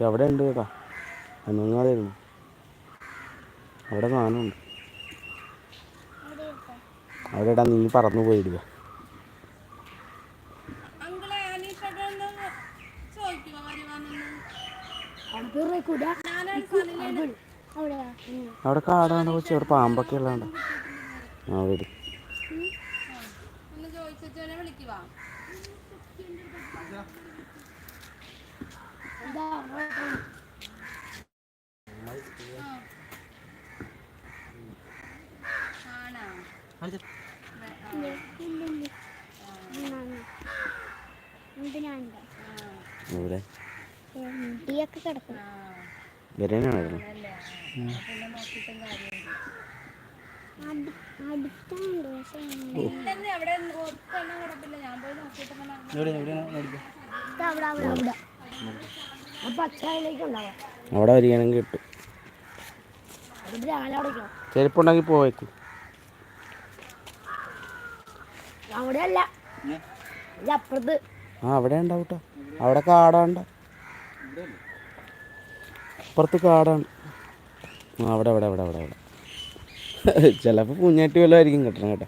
അവിടെ ഉണ്ട് കേട്ടാ, അനങ്ങാതെയിരുന്നു. അവിടെ സാധനമുണ്ട്. അവിടെ ഇടാ, നീ പറന്നു പോയിടുക. അവിടെ കാടാണ് കൊച്ചി, അവിടെ പാമ്പൊക്കെ ഉള്ളതുണ്ട്. ആ വരും. അവിടെ വരികയാണെങ്കിൽ കിട്ടും. ചെരുപ്പുണ്ടെങ്കിൽ പോയേക്കും. ആ അവിടെ ഉണ്ടാവും കേട്ടോ, അവിടെ കാടാണ്ട, അപ്പുറത്ത് കാടാണ്. ആ അവിടെ അവിടെ അവിടെ അവിടെ അവിടെ ചിലപ്പോൾ കുഞ്ഞാറ്റി വല്ലതും ആയിരിക്കും കിട്ടണം കേട്ടോ.